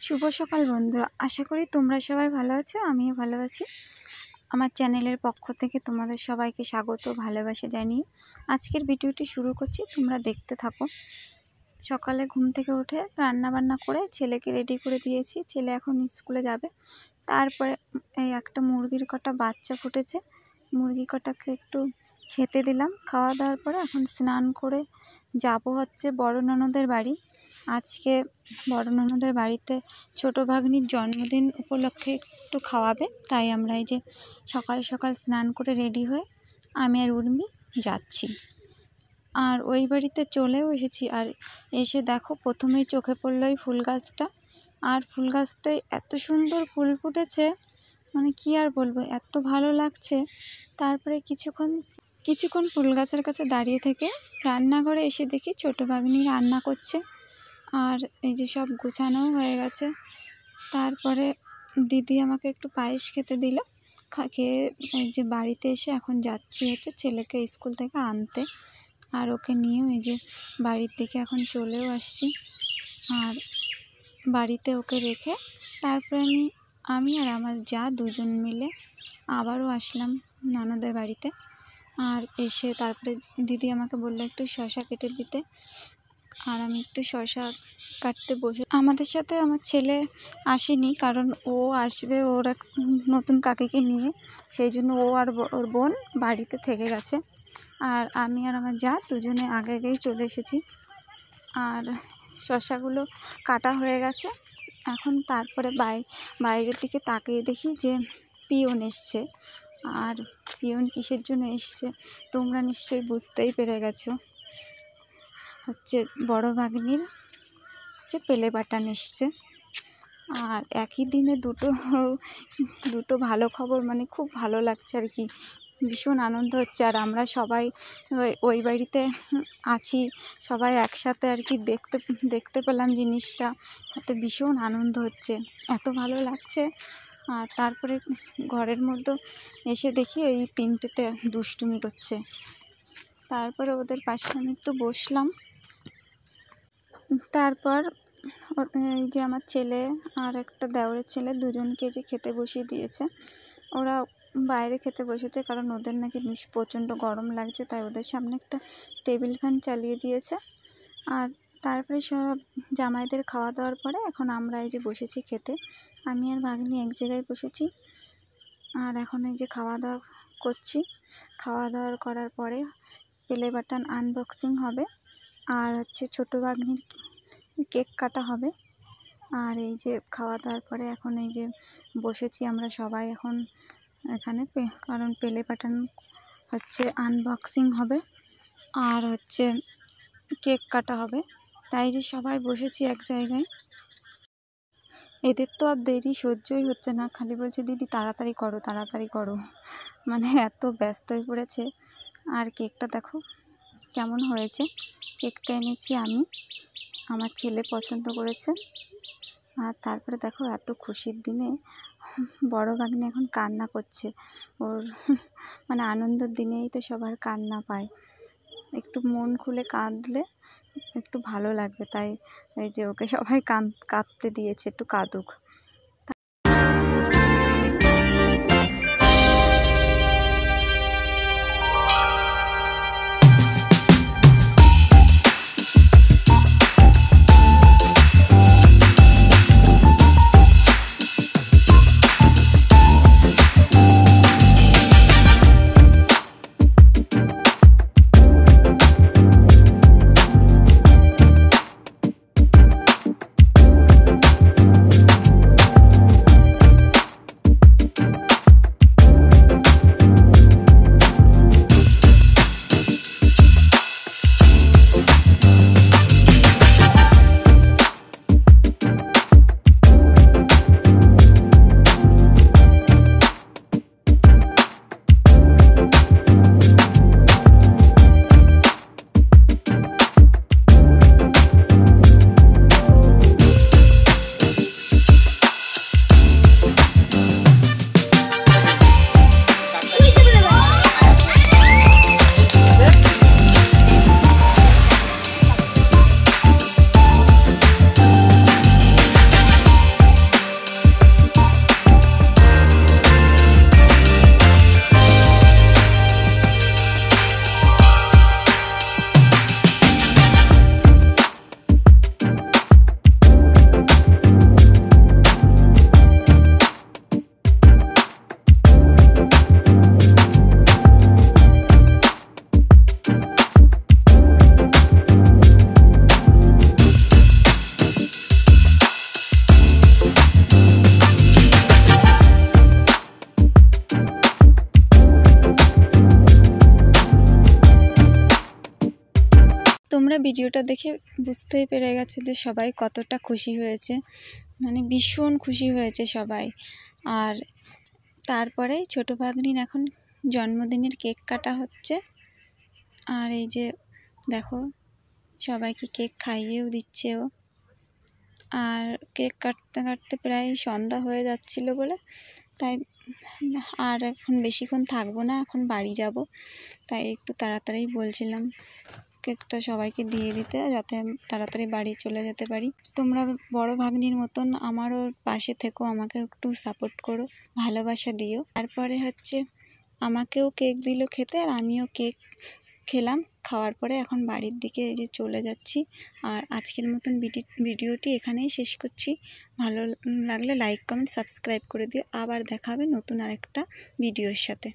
শুভ সকাল বন্ধুরা, আশা করি তোমরা সবাই ভালো আছো। আমিও ভালো আছি। আমার চ্যানেলের পক্ষ থেকে তোমাদের সবাইকে স্বাগত, ভালোবাসা জানিয়ে আজকের ভিডিওটি শুরু করছি। তোমরা দেখতে থাকো। সকালে ঘুম থেকে উঠে রান্না বান্না করে ছেলেকে রেডি করে দিয়েছি। ছেলে এখন স্কুলে যাবে। তারপরে এই একটা মুরগির কটা বাচ্চা ফুটেছে, মুরগি কটাকে একটু খেতে দিলাম। খাওয়া দাওয়ার পরে এখন স্নান করে যাব হচ্ছে বড় ননদের বাড়ি। আজকে বড় ননদের বাড়িতে ছোটো ভাগ্নির জন্মদিন উপলক্ষে একটু খাওয়াবে, তাই আমরা এই যে সকাল সকাল স্নান করে রেডি হয়ে আমি আর উর্মি যাচ্ছি। আর ওই বাড়িতে চলেও এসেছি। আর এসে দেখো প্রথমেই চোখে পড়লো ওই ফুল গাছটা। আর ফুল গাছটায় এত সুন্দর ফুল ফুটেছে, মানে কি আর বলবো, এত ভালো লাগছে। তারপরে কিছুক্ষণ ফুল গাছের কাছে দাঁড়িয়ে থেকে রান্নাঘরে এসে দেখি ছোটো ভাগ্নি রান্না করছে। আর এই যে সব গুছানোও হয়ে গেছে। তারপরে দিদি আমাকে একটু পায়েস খেতে দিল। খেয়ে এই যে বাড়িতে এসে এখন যাচ্ছি হচ্ছে ছেলেকে স্কুল থেকে আনতে। আর ওকে নিয়েও এই যে বাড়ির দিকে এখন চলেও আসছি। আর বাড়িতে ওকে রেখে তারপরে আমি আর আমার যা দুজন মিলে আবারও আসলাম ননদের বাড়িতে। আর এসে তারপরে দিদি আমাকে বললো একটু শসা কেটে দিতে। আর আমি একটু শসা কাটতে বসে। আমাদের সাথে আমার ছেলে আসেনি, কারণ ও আসবে ওর এক নতুন কাকিকে নিয়ে, সেই জন্য ও আর ওর বোন বাড়িতে থেকে গেছে। আর আমি আর আমার যা দুজনে আগেই চলে এসেছি। আর শসাগুলো কাটা হয়ে গেছে। এখন তারপরে বাইরের দিকে তাকিয়ে দেখি যে পিয়ন এসছে। আর পিয়ন কিসের জন্য এসছে তোমরা নিশ্চয়ই বুঝতেই পেরে গেছো। হচ্ছে বড় ভাগ্নির হচ্ছে পেলে বাটান এসছে। আর একই দিনে দুটো ভালো খবর, মানে খুব ভালো লাগছে আর কি, ভীষণ আনন্দ হচ্ছে। আর আমরা সবাই ওই বাড়িতে আছি, সবাই একসাথে আর কি দেখতে পেলাম জিনিসটা, তাতে ভীষণ আনন্দ হচ্ছে, এত ভালো লাগছে। আর তারপরে ঘরের মধ্যে এসে দেখি এই তিনটেতে দুষ্টুমি করছে। তারপরে ওদের পাশে আমি একটু বসলাম। তারপর এই যে আমার ছেলে আর একটা দেওরের ছেলে দুজনকে যে খেতে বসিয়ে দিয়েছে। ওরা বাইরে খেতে বসেছে, কারণ ওদের নাকি প্রচণ্ড গরম লাগছে, তাই ওদের সামনে একটা টেবিল ফ্যান চালিয়ে দিয়েছে। আর তারপরে সব জামাইদের খাওয়া দাওয়ার পরে এখন আমরা এই যে বসেছি খেতে। আমি আর ভাগ্নি এক জায়গায় বসেছি। আর এখন এই যে খাওয়া দাওয়া করছি। খাওয়া দাওয়া করার পরে পেলে বাটান আনবক্সিং হবে। আর হচ্ছে ছোটো ভাগ্নির কেক কাটা হবে। আর এই যে খাওয়া দাওয়ার পরে এখন এই যে বসেছি আমরা সবাই এখন এখানে, কারণ পেলে বাটান হচ্ছে আনবক্সিং হবে আর হচ্ছে কেক কাটা হবে, তাই যে সবাই বসেছি এক জায়গায়। এদের তো আর দেরি সহ্যই হচ্ছে না, খালি বলছে দিদি তাড়াতাড়ি করো তাড়াতাড়ি করো, মানে এত ব্যস্ত হয়ে পড়েছে। আর কেকটা দেখো কেমন হয়েছে। কেকটা এনেছি আমি, আমার ছেলে পছন্দ করেছে। আর তারপরে দেখো এত খুশির দিনে বড় ভাগ্নি এখন কান্না করছে। ওর মানে আনন্দের দিনেই তো সবার কান্না পায়, একটু মন খুলে কাঁদলে একটু ভালো লাগবে, তাই এই যে ওকে সবাই কাঁদতে দিয়েছে, একটু কাঁদুক। তোমরা ভিডিওটা দেখে বুঝতেই পেরে গেছো যে সবাই কতটা খুশি হয়েছে, মানে ভীষণ খুশি হয়েছে সবাই। আর তারপরে ছোটো ভাগ্নির এখন জন্মদিনের কেক কাটা হচ্ছে। আর এই যে দেখো সবাইকে কেক খাইয়েও দিচ্ছে ও। আর কেক কাটতে কাটতে প্রায় সন্ধ্যা হয়ে যাচ্ছিল বলে তাই আর এখন বেশিক্ষণ থাকবো না, এখন বাড়ি যাব। তাই একটু তাড়াতাড়ি বলছিলাম কেকটা সবাইকে দিয়ে দিতে, যাতে তাড়াতাড়ি বাড়ি চলে যেতে পারি। তোমরা বড় ভাগ্নির মতন আমারও পাশে থেকো, আমাকে একটু সাপোর্ট করো, ভালোবাসা দিও। তারপরে হচ্ছে আমাকেও কেক দিল খেতে, আর আমিও কেক খেলাম। খাওয়ার পরে এখন বাড়ির দিকে এই যে চলে যাচ্ছি। আর আজকের মতন ভিডিওটি এখানেই শেষ করছি। ভালো লাগলে লাইক কমেন্ট সাবস্ক্রাইব করে দিও। আবার দেখা হবে নতুন আরেকটা ভিডিওর সাথে।